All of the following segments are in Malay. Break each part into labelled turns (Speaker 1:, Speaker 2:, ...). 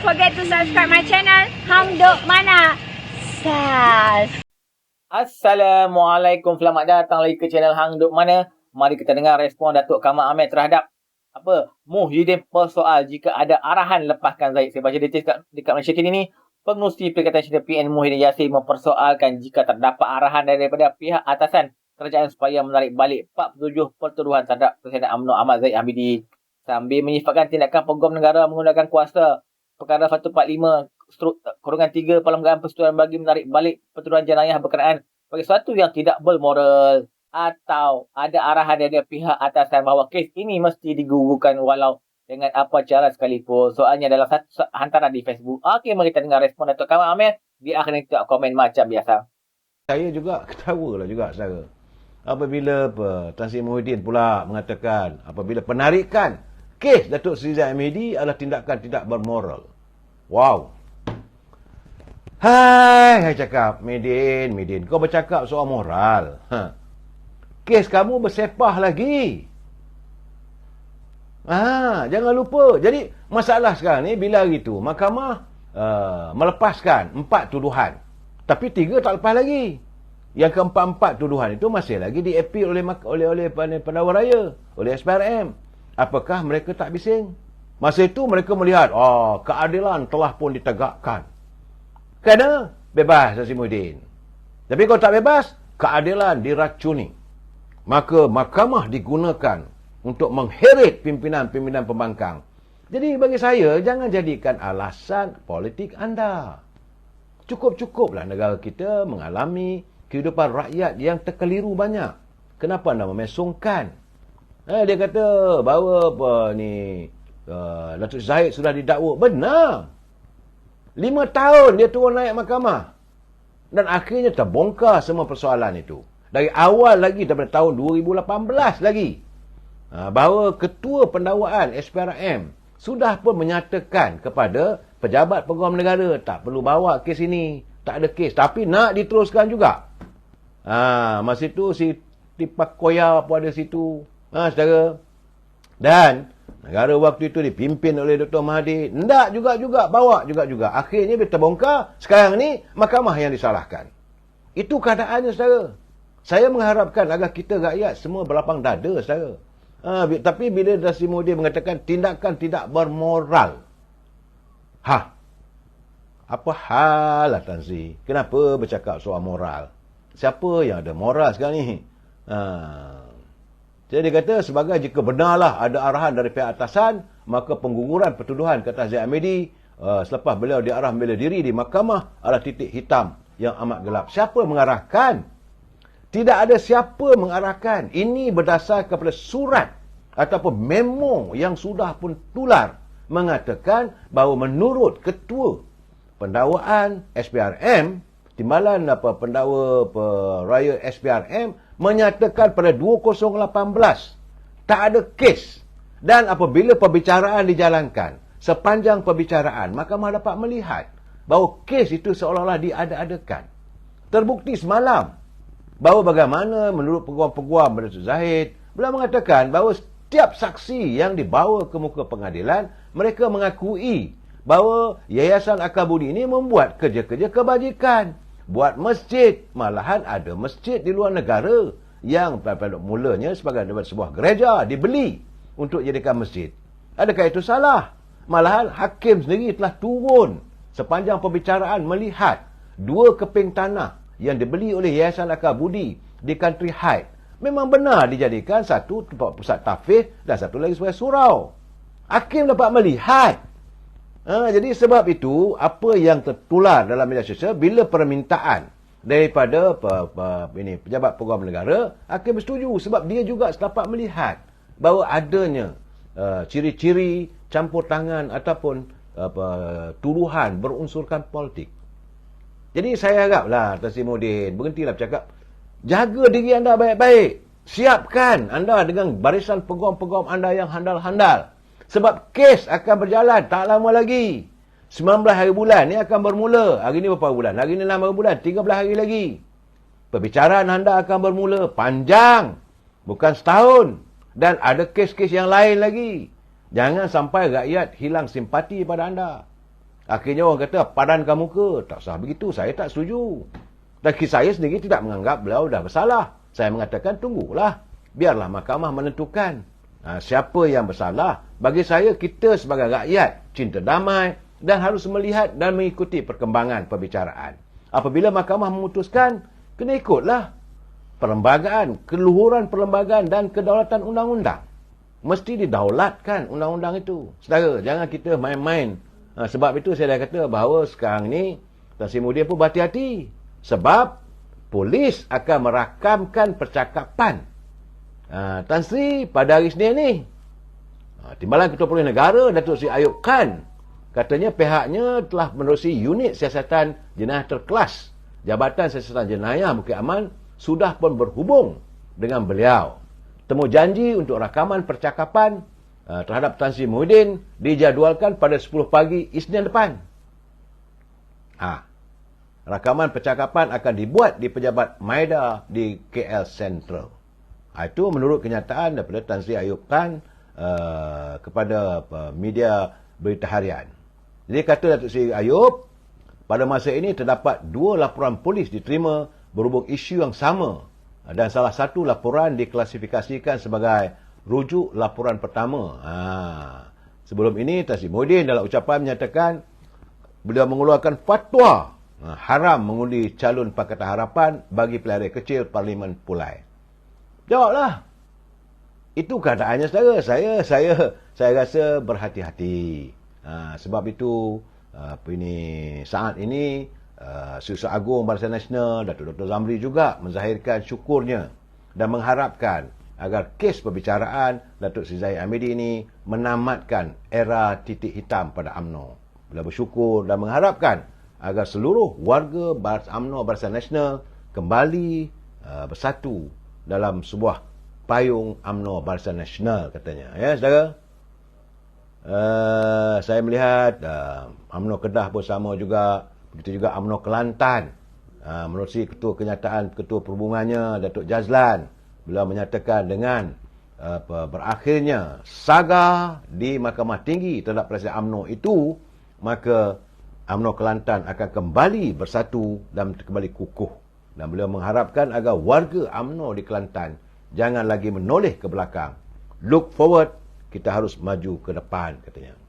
Speaker 1: forget to subscribe my channel Hang Duk Mana. Sas.
Speaker 2: Assalamualaikum, selamat datang lagi ke channel Hang Duk Mana. Mari kita dengar respon Datuk Kamal Ahmed terhadap Muhyiddin persoal jika ada arahan lepaskan Zahid. Saya baca detail dekat Malaysia kini ni. Pengerusi Perikatan Syariah PN Muhyiddin Yassin mempersoalkan jika terdapat arahan daripada pihak atasan kerajaan supaya menarik balik 47 pertuduhan terhadap Presiden UMNO Ahmad Zahid Hamidi sambil menyifatkan tindakan peguam negara menggunakan kuasa perkara 145/3 Perlembagaan Persetujuan bagi menarik balik pertuduhan jenayah berkenaan bagi sesuatu yang tidak bermoral, atau ada arahan dari pihak atasan bahawa kes ini mesti digugurkan walau dengan apa cara sekalipun. Soalnya dalam satu hantaran di Facebook. Okey, mari kita dengar respon Datuk Kamal Ahmed. Dia akan tengok komen macam biasa.
Speaker 3: Saya juga ketawa lah juga saudara. Apabila Tan Sri Muhyiddin pula mengatakan apabila penarikan kes Datuk Seri Zahid Hamidi adalah tindakan tidak bermoral. Wow. Hai cakap, Midin, kau bercakap soal moral. Kes kamu bersepah lagi. Jangan lupa. Jadi masalah sekarang ni bila gitu mahkamah melepaskan 4 tuduhan. Tapi 3 tak lepas lagi. Yang keempat-empat tuduhan itu masih lagi diappeal oleh pendakwa raya, oleh SPRM. Apakah mereka tak bising? Masa itu mereka melihat, keadilan telah pun ditegakkan. Kerana bebas Tan Sri Muhyiddin. Tapi kalau tak bebas, keadilan diracuni. Maka mahkamah digunakan untuk mengheret pimpinan-pimpinan pembangkang. Jadi bagi saya, jangan jadikan alasan politik anda. Cukup-cukuplah negara kita mengalami kehidupan rakyat yang terkeliru banyak. Kenapa anda memesongkan? Dia kata bahawa Datuk Zahid sudah didakwa. Benar. 5 tahun dia turun naik mahkamah. Dan akhirnya terbongkar semua persoalan itu. Dari awal lagi, daripada tahun 2018 lagi. Bahawa ketua pendakwaan SPRM sudah pun menyatakan kepada pejabat peguam negara tak perlu bawa kes ini, tak ada kes, tapi nak diteruskan juga. Masa itu si Tipak Koya pun ada situ, saudara. Dan negara waktu itu dipimpin oleh Dr. Mahathir, hendak juga bawa juga. Akhirnya bila terbongkar, sekarang ni mahkamah yang disalahkan. Itu keadaannya, saudara. Saya mengharapkan agar kita rakyat semua berlapang dada, saudara. Tapi bila Tan Sri Muhyiddin mengatakan tindakan tidak bermoral. Apa hal lah Tan Sri? Kenapa bercakap soal moral? Siapa yang ada moral sekarang ni? Jadi dia kata sebagai jika benarlah ada arahan dari pihak atasan, maka pengguguran pertuduhan ke atas Zahid Hamidi selepas beliau diarah bela diri di mahkamah adalah titik hitam yang amat gelap. Siapa mengarahkan? Tidak ada siapa mengarahkan. Ini berdasar kepada surat ataupun memo yang sudah pun tular mengatakan bahawa menurut ketua pendakwaan SPRM, timbalan pendakwa raya SPRM menyatakan pada 2018 tak ada kes. Dan apabila perbicaraan dijalankan, sepanjang perbicaraan mahkamah dapat melihat bahawa kes itu seolah-olah diada-adakan. Terbukti semalam bahawa bagaimana menurut peguam-peguam Datuk Zahid beliau mengatakan bahawa setiap saksi yang dibawa ke muka pengadilan, mereka mengakui bahawa Yayasan Akabudi ini membuat kerja-kerja kebajikan. Buat masjid. Malahan ada masjid di luar negara yang pada mulanya sebagai sebuah gereja dibeli untuk jadikan masjid. Adakah itu salah? Malahan hakim sendiri telah turun sepanjang perbicaraan melihat 2 keping tanah yang dibeli oleh Yayasan Akabudi di Country Heights memang benar dijadikan satu tempat pusat tafis dan satu lagi sebagai surau. Hakim dapat melihat. Jadi sebab itu apa yang tertular dalam media sosial bila permintaan daripada pejabat peguam negara, hakim bersetuju sebab dia juga dapat melihat bahawa adanya ciri-ciri campur tangan ataupun tuduhan berunsurkan politik. Jadi saya haraplah Tan Sri Muhyiddin berhentilah bercakap. Jaga diri anda baik-baik. Siapkan anda dengan barisan peguam-peguam anda yang handal-handal. Sebab kes akan berjalan tak lama lagi. 19 hari bulan ni akan bermula. Hari ni berapa bulan? Hari ni 6 hari bulan. 13 hari lagi. Perbicaraan anda akan bermula. Panjang. Bukan setahun. Dan ada kes-kes yang lain lagi. Jangan sampai rakyat hilang simpati pada anda. Akhirnya orang kata, padan kamu ke? Tak sah begitu, saya tak setuju. Dan saya sendiri tidak menganggap beliau dah bersalah. Saya mengatakan, tunggulah. Biarlah mahkamah menentukan siapa yang bersalah. Bagi saya, kita sebagai rakyat cinta damai dan harus melihat dan mengikuti perkembangan perbicaraan. Apabila mahkamah memutuskan, kena ikutlah perlembagaan, keluhuran perlembagaan dan kedaulatan undang-undang. Mesti didaulatkan undang-undang itu. Saudara, jangan kita main-main. Sebab itu saya dah kata bahawa sekarang ni Tan Sri Muhyiddin pun berhati-hati. Sebab polis akan merakamkan percakapan Tan Sri pada hari Senin ni. Timbalan Ketua Polis Negara Datuk Seri Ayub Khan katanya pihaknya telah menerusi unit siasatan jenayah terkelas. Jabatan Siasatan Jenayah Bukit Aman sudah pun berhubung dengan beliau. Temu janji untuk rakaman percakapan terhadap Tan Sri Muhyiddin dijadualkan pada 10 pagi Isnin depan. Rakaman percakapan akan dibuat di Pejabat Maida di KL Central. Itu menurut kenyataan daripada Tan Sri Ayub Khan kepada media berita harian. Jadi kata Datuk Seri Ayub, pada masa ini terdapat 2 laporan polis diterima berhubung isu yang sama dan salah satu laporan diklasifikasikan sebagai rujuk laporan pertama. Sebelum ini Tan Sri Muhyiddin dalam ucapan menyatakan beliau mengeluarkan fatwa haram mengundi calon Pakatan Harapan bagi pilihan raya kecil Parlimen Pulai. Jawablah. Itu keadaannya saudara. Saya rasa berhati-hati. Sebab itu saat ini Susah Agung Barisan Nasional Datuk Dr. Zamri juga menzahirkan syukurnya dan mengharapkan agar kes perbicaraan Datuk Seri Zahid Hamidi ini menamatkan era titik hitam pada UMNO. Beliau bersyukur dan mengharapkan agar seluruh warga UMNO Barisan Nasional kembali bersatu dalam sebuah payung UMNO Barisan Nasional katanya. Ya, saudara. Saya melihat UMNO Kedah pun sama juga. Begitu juga UMNO Kelantan. Menerusi Ketua Perhubungannya Datuk Jazlan, beliau menyatakan dengan berakhirnya saga di Mahkamah Tinggi terhadap Presiden UMNO itu, maka UMNO Kelantan akan kembali bersatu dan kembali kukuh. Dan beliau mengharapkan agar warga UMNO di Kelantan jangan lagi menoleh ke belakang. Look forward, kita harus maju ke depan katanya.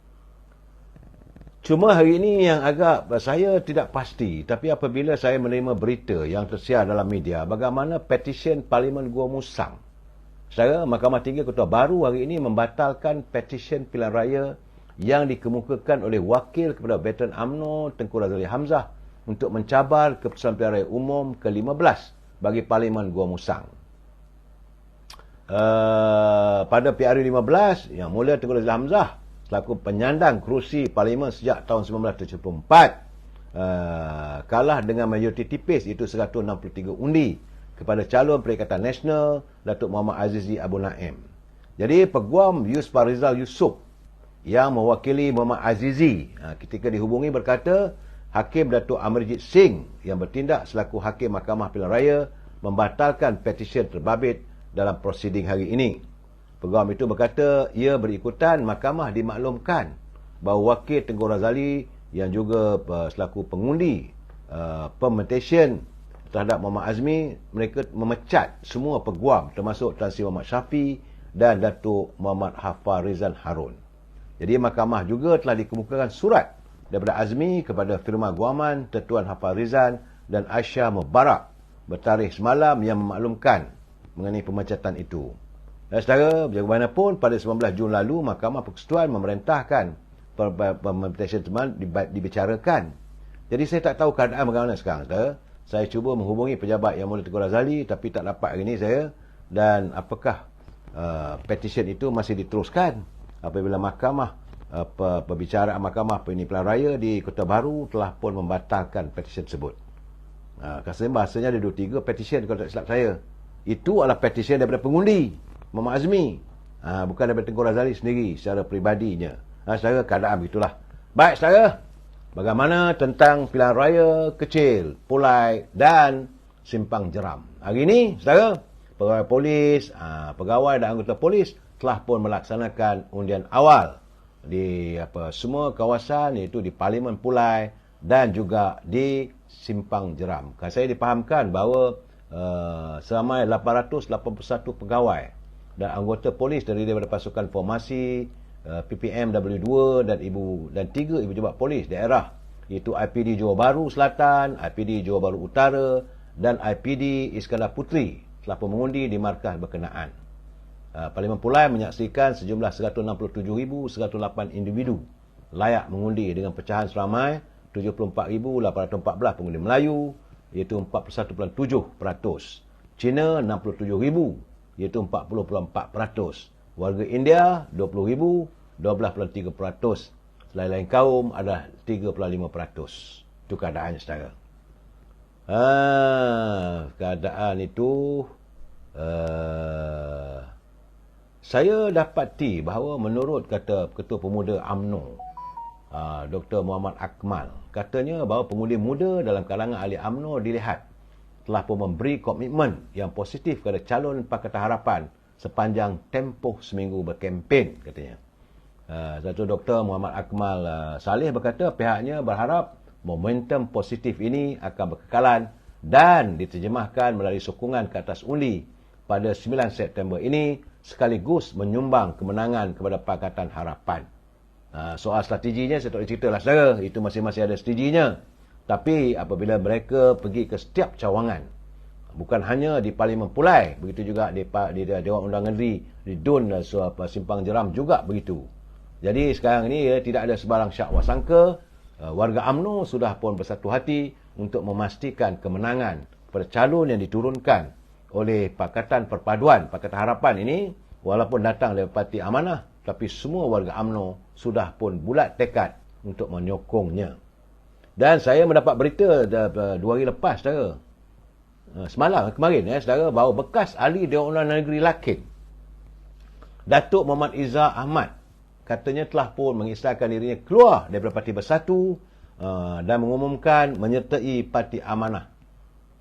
Speaker 3: Cuma hari ini yang agak saya tidak pasti, tapi apabila saya menerima berita yang tersiar dalam media bagaimana petisyen Parlimen Gua Musang. Saudara, Mahkamah Tinggi Ketua Baru hari ini membatalkan petisyen pilihan raya yang dikemukakan oleh wakil kepada veteran UMNO Tengku Razali Hamzah untuk mencabar keputusan pilihan raya umum ke-15 bagi Parlimen Gua Musang. Pada PRU 15 yang mulia Tengku Razali Hamzah selaku penyandang kerusi Parlimen sejak tahun 1974 kalah dengan majoriti tipis iaitu 163 undi kepada calon Perikatan Nasional Datuk Muhammad Azizi Abu Naim. Jadi Peguam Yusuf Rizal Yusof yang mewakili Muhammad Azizi ketika dihubungi berkata Hakim Datuk Amarjit Singh yang bertindak selaku Hakim Mahkamah Pilihan Raya membatalkan petisyen terbabit dalam prosiding hari ini. Peguam itu berkata ia berikutan mahkamah dimaklumkan bahawa wakil Tengku Razali yang juga selaku pengundi permutation terhadap Muhammad Azmi, mereka memecat semua peguam termasuk Tan Sri Muhammad Syafi dan Datuk Muhammad Hafar Rizal Harun. Jadi mahkamah juga telah dikemukakan surat daripada Azmi kepada firma guaman Tuan Hafar Rizal dan Aisyah Mubarak bertarikh semalam yang memaklumkan mengenai pemecatan itu. Dan saudara, bagaimanapun pada 19 Jun lalu Mahkamah Persekutuan memerintahkan permutation teman dibicarakan. Jadi saya tak tahu keadaan bagaimana sekarang, saudara. Saya cuba menghubungi pejabat Yang Mulia Tengku Razali tapi tak dapat hari ini saya. Dan apakah petition itu masih diteruskan apabila mahkamah perbicaraan mahkamah pilihan raya di Kota Baru telah pun membatalkan petition tersebut. Bahasanya ada 2-3 petition kalau tak silap saya. Itu adalah petition daripada pengundi Muhammad Azmi, bukan daripada Tengku Razali sendiri secara peribadinya. Saudara, keadaan begitulah. Baik saudara, bagaimana tentang pilihan raya kecil, Pulai dan Simpang Jeram? Hari ini saudara, pegawai dan anggota polis telah pun melaksanakan undian awal di semua kawasan, iaitu di Parlimen Pulai dan juga di Simpang Jeram. Saya dipahamkan bahawa seramai 881 pegawai dan anggota polis daripada pasukan formasi PPM W2 dan 3 ibu jabat polis daerah, iaitu IPD Johor Bahru Selatan, IPD Johor Bahru Utara dan IPD Iskandar Puteri telah pun mengundi di markah berkenaan. Parlimen Pulai menyaksikan sejumlah 167,108 individu layak mengundi dengan pecahan seramai 74,814 pengundi Melayu, iaitu 41.7%. Cina 67,000, iaitu 40.4%. Warga India 20,000, 12.3%. Lain-lain kaum adalah 3.5%. Itu keadaan saudara. Keadaan itu saya dapati bahawa menurut kata Ketua Pemuda UMNO, Dr. Muhammad Akmal, katanya bahawa pengundi muda dalam kalangan ahli UMNO dilihat telah pun memberi komitmen yang positif kepada calon Pakatan Harapan sepanjang tempoh seminggu berkempen, katanya. Satu Dr. Muhammad Akmal Saleh berkata pihaknya berharap momentum positif ini akan berkekalan dan diterjemahkan melalui sokongan ke atas undi pada 9 September ini sekaligus menyumbang kemenangan kepada Pakatan Harapan. Soal strateginya saya tak boleh cerita lah saudara, itu masing-masing ada strateginya. Tapi apabila mereka pergi ke setiap cawangan, bukan hanya di Parlimen Pulai, begitu juga di Dewan Undangan Negeri, di DUN dan Simpang Jeram juga begitu. Jadi sekarang ini tidak ada sebarang syak wasangka, warga UMNO sudah pun bersatu hati untuk memastikan kemenangan kepada calon yang diturunkan oleh Pakatan Perpaduan, Pakatan Harapan ini, walaupun datang dari Parti Amanah, tapi semua warga UMNO sudah pun bulat tekad untuk menyokongnya. Dan saya mendapat berita 2 hari lepas, saudara. Semalam, kemarin, saudara, bahawa bekas ahli Dewan Undangan Negeri Lakin, Datuk Muhammad Izzah Ahmad, katanya telah pun mengisahkan dirinya keluar daripada Parti Bersatu dan mengumumkan menyertai Parti Amanah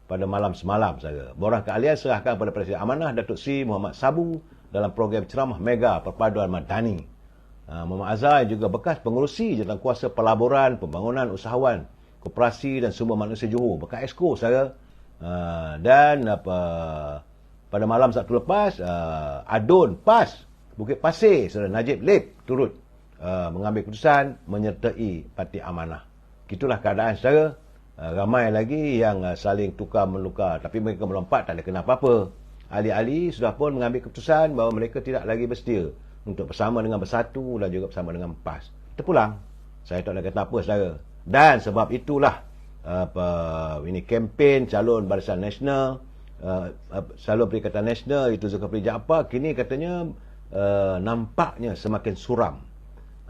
Speaker 3: pada malam semalam, saudara. Borang keahlian serahkan kepada Presiden Amanah, Datuk Sri Muhammad Sabu, dalam program ceramah Mega Perpaduan Madani. Muhammad Azhar juga bekas pengerusi Jawatankuasa Pelaburan, Pembangunan Usahawan, Koperasi dan Sumber Manusia Johor, bekas Exco, saudara. Dan pada malam Sabtu lepas, Adun PAS Bukit Pasir, saudara Najib Lip turut mengambil keputusan menyertai Parti Amanah. Itulah keadaan, saudara. Ramai lagi yang saling tukar menukar, tapi mereka melompat tak ada kena apa-apa. Ahli-ahli sudah pun mengambil keputusan bahawa mereka tidak lagi bersedia untuk bersama dengan Bersatu dan juga bersama dengan PAS. Terpulang. Saya tak nak kata apa, saudara. Dan sebab itulah ini kempen calon Barisan Nasional, calon Perikatan Nasional itu Zulkifli Jaafar, kini katanya nampaknya semakin suram.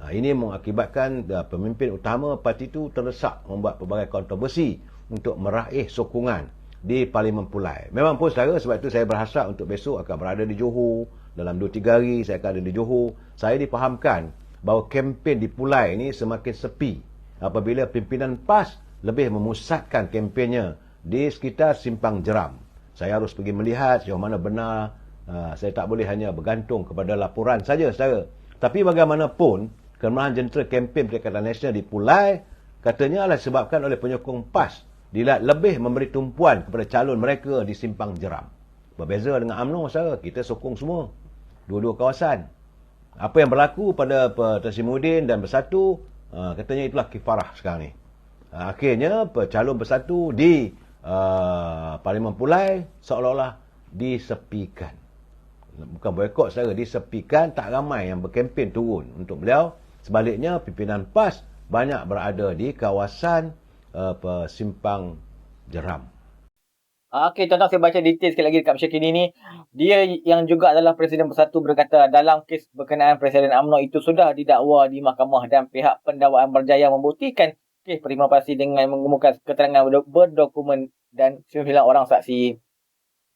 Speaker 3: Ini mengakibatkan pemimpin utama parti itu terdesak membuat pelbagai kontroversi untuk meraih sokongan di Parlimen Pulai. Memang pun, saudara, sebab itu saya berhasrat untuk besok akan berada di Johor. Dalam 2-3 hari saya akan ada di Johor. Saya dipahamkan bahawa kempen di Pulai ini semakin sepi apabila pimpinan PAS lebih memusatkan kempennya di sekitar Simpang Jeram. Saya harus pergi melihat sejauh mana benar. Saya tak boleh hanya bergantung kepada laporan saja, saudara. Tapi bagaimanapun, kemewahan jentera kempen Perikatan Nasional di Pulai katanya adalah disebabkan oleh penyokong PAS dilihat lebih memberi tumpuan kepada calon mereka di Simpang Jeram. Berbeza dengan UMNO, saudara, kita sokong semua dua-dua kawasan. Apa yang berlaku pada Tan Sri Muhyiddin dan Bersatu, katanya itulah kifarah sekarang ni. Akhirnya calon Bersatu di Parlimen Pulai seolah-olah disepikan. Bukan boikot, saudara, disepikan. Tak ramai yang berkempen turun untuk beliau. Sebaliknya, pimpinan PAS banyak berada di kawasan Simpang Jeram.
Speaker 2: Okey, tuan-tuan, saya baca detail sekali lagi dekat Masyarakat ini. Dia yang juga adalah Presiden Bersatu berkata dalam kes berkenaan Presiden UMNO itu sudah didakwa di mahkamah dan pihak pendakwaan berjaya membuktikan kes Prima Fasil dengan mengumumkan keterangan berdokumen dan 9 orang saksi.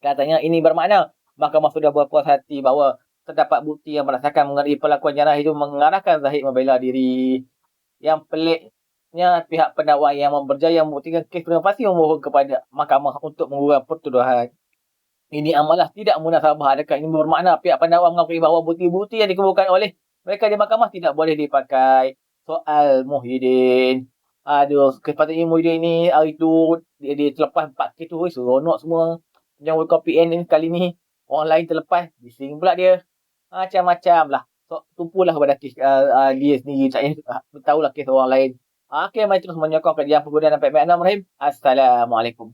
Speaker 2: Katanya ini bermakna mahkamah sudah berpuas hati bahawa terdapat bukti yang merasakan mengenai pelakuan jenayah itu mengarahkan Zahid membela diri. Yang peliknya, pihak pendakwa yang berjaya membuktikan kes Prima Fasil memohon kepada mahkamah untuk mengurang pertuduhan. Ini amalah tidak munasabah. Adakah ini bermakna pihak pendakwa mengakui bahawa bukti-bukti yang dikemukakan oleh Mereka di mahkamah tidak boleh dipakai. Soal Muhyiddin. Aduh, sepatutnya Muhyiddin ni hari tu dia terlepas 4 kes tu. Seronok semua. Yang World PN ni kali ni orang lain terlepas. Bising pula dia. Macam-macam lah. So, tumpulah kepada kes dia sendiri. Tak payah tahulah kes orang lain. Okay, mari terus menyokong kajian penggunaan 4.6. Assalamualaikum.